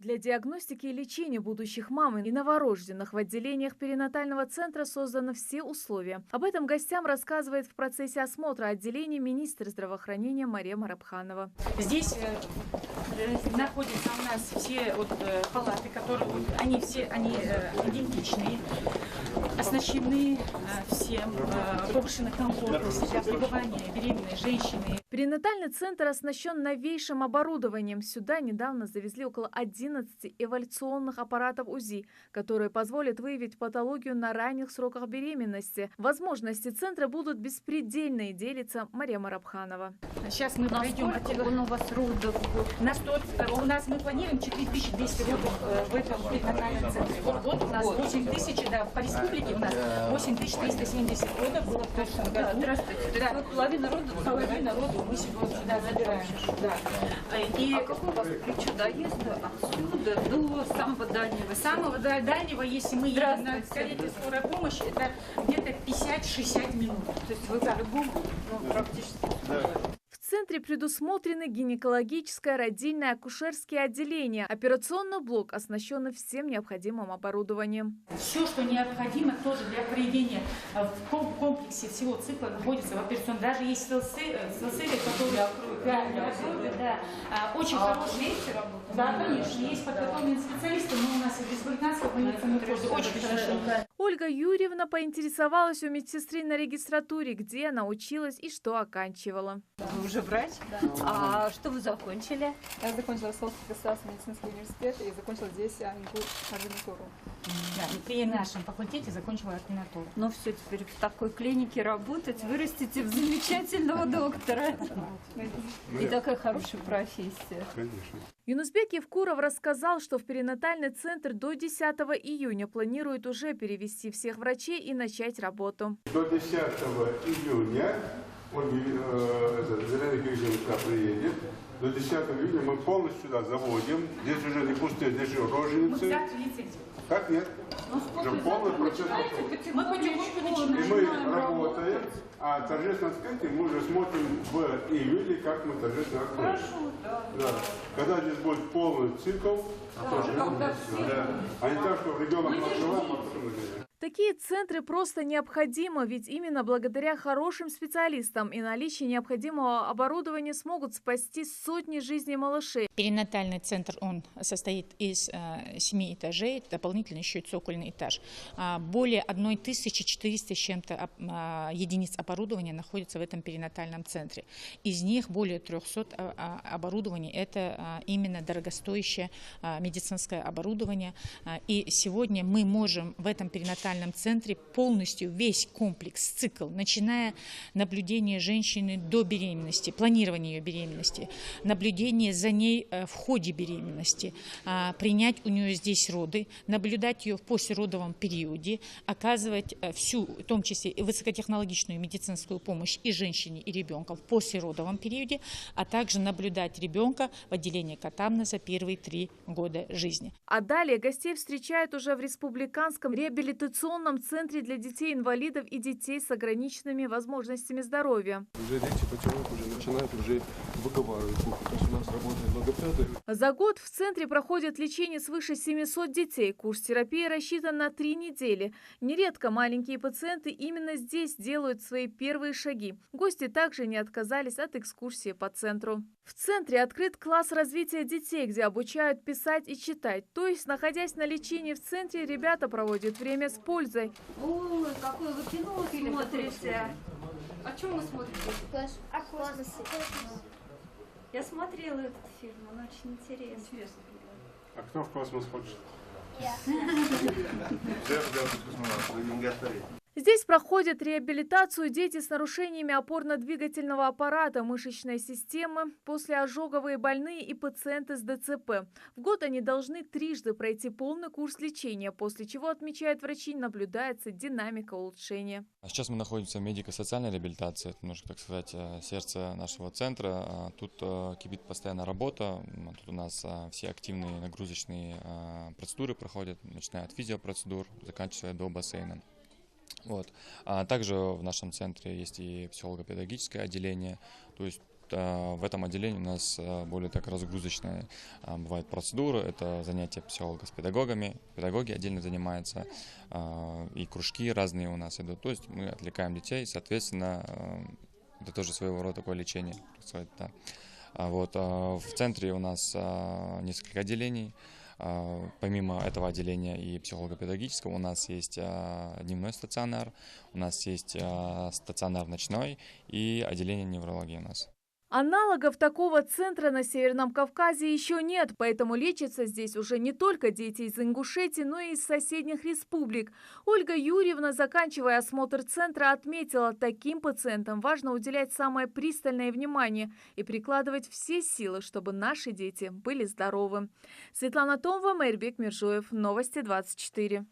Для диагностики и лечения будущих мам и новорожденных в отделениях перинатального центра созданы все условия. Об этом гостям рассказывает в процессе осмотра отделения министр здравоохранения Мария Марабханова. Здесь находятся у нас все палаты, которые они идентичные, оснащены всем повышенной комфортности для пребывания беременной женщины. Перинатальный центр оснащен новейшим оборудованием. Сюда недавно завезли около 11 эволюционных аппаратов УЗИ, которые позволят выявить патологию на ранних сроках беременности. Возможности центра будут беспредельные, делится Мария Марабханова. Сейчас мы пройдем. У вас родов? У нас мы планируем 4200 родов в этом перинатальном центре. Вот у нас 8000, да, по республике у нас 8370 родов было в прошлом году. Здравствуйте. Да. Половина родов мы сюда забираем. Да. И какой у вас ключ доезда отсюда до самого дальнего? Самого дальнего, если мы едем на карете скорой помощи, это где-то 50-60 минут. То есть вы по-любому практически... В центре предусмотрены гинекологическое, родильное, акушерские отделения. Операционный блок оснащен всем необходимым оборудованием. Все, что необходимо тоже для проведения в комплексе всего цикла, находится в операционном. Даже есть селсеви, которые очень хорошие. Да, конечно, есть подготовленные специалисты, но у нас и в республиканской больнице мы тоже очень хорошо. Ольга Юрьевна поинтересовалась у медсестры на регистратуре, где она училась и что оканчивала. Вы уже врач? Да. А что вы закончили? Я закончила Ростовский государственный медицинский университет и закончила здесь ординатуру. Да, при нашем факультете закончила ординатуру. Ну все, теперь в такой клинике работать, вырастите в замечательного доктора. И такая хорошая профессия. Конечно. Юнусбек Евкуров рассказал, что в перинатальный центр до 10 июня планирует уже перевести всех врачей и начать работу. До 10 июня Зеленый Кириллович приедет. До 10 июня мы полностью сюда заводим. Здесь уже не пустые, здесь же роженицы. Как нет? Уже полный процесс. Мы потихоньку начинаем. И мы работаем, а торжественное открытие мы уже смотрим в июле, как мы торжественно откроем. Хорошо, да. Когда здесь будет полный цикл, а не так, что ребенок пошел, а потом уже. Такие центры просто необходимы, ведь именно благодаря хорошим специалистам и наличию необходимого оборудования смогут спасти сотни жизней малышей. Перинатальный центр, он состоит из 7 этажей, дополнительно еще и цокольный этаж. Более 1400 с чем-то единиц оборудования находится в этом перинатальном центре. Из них более 300 оборудований – это именно дорогостоящее медицинское оборудование. И сегодня мы можем в этом перинатальном центре полностью весь комплекс, цикл, начиная наблюдение женщины до беременности, планирование ее беременности, наблюдение за ней в ходе беременности, принять у нее здесь роды, наблюдать ее в послеродовом периоде, оказывать всю, в том числе и высокотехнологичную медицинскую помощь и женщине, и ребенку в послеродовом периоде, а также наблюдать ребенка в отделении катамнеза первые 3 года жизни. А далее гостей встречают уже в республиканском реабилитационном центре для детей-инвалидов и детей с ограниченными возможностями здоровья. Уже дети потихоньку уже начинают выговаривать, то есть у нас работает логопеды. За год в центре проходит лечение свыше 700 детей. Курс терапии рассчитан на 3 недели. Нередко маленькие пациенты именно здесь делают свои первые шаги. Гости также не отказались от экскурсии по центру. В центре открыт класс развития детей, где обучают писать и читать. То есть, находясь на лечении в центре, ребята проводят время с пользой. Ой, какое вы кино смотрите. О чем вы смотрите? О космосе. Я смотрела этот фильм, он очень интересный. А кто в космос хочет? Я. Здесь проходят реабилитацию дети с нарушениями опорно-двигательного аппарата, мышечной системы, послеожоговые больные и пациенты с ДЦП. В год они должны трижды пройти полный курс лечения, после чего, отмечают врачи, наблюдается динамика улучшения. Сейчас мы находимся в медико-социальной реабилитации, это, можно так сказать, сердце нашего центра. Тут кипит постоянно работа, тут у нас все активные нагрузочные процедуры проходят, начиная от физиопроцедур, заканчивая до бассейна. Вот. А также в нашем центре есть и психолого-педагогическое отделение, то есть в этом отделении у нас более так разгрузочные бывают процедуры. Это занятия психолога с педагогами, педагоги отдельно занимаются, и кружки разные у нас идут. То есть мы отвлекаем детей, соответственно, это тоже своего рода такое лечение. Да. В центре у нас несколько отделений. Помимо этого отделения и психолого-педагогического у нас есть дневной стационар, у нас есть стационар ночной и отделение неврологии у нас. Аналогов такого центра на Северном Кавказе еще нет, поэтому лечатся здесь уже не только дети из Ингушетии, но и из соседних республик. Ольга Юрьевна, заканчивая осмотр центра, отметила, таким пациентам важно уделять самое пристальное внимание и прикладывать все силы, чтобы наши дети были здоровы. Светлана Томова, Мейрбек Миржоев. Новости 24.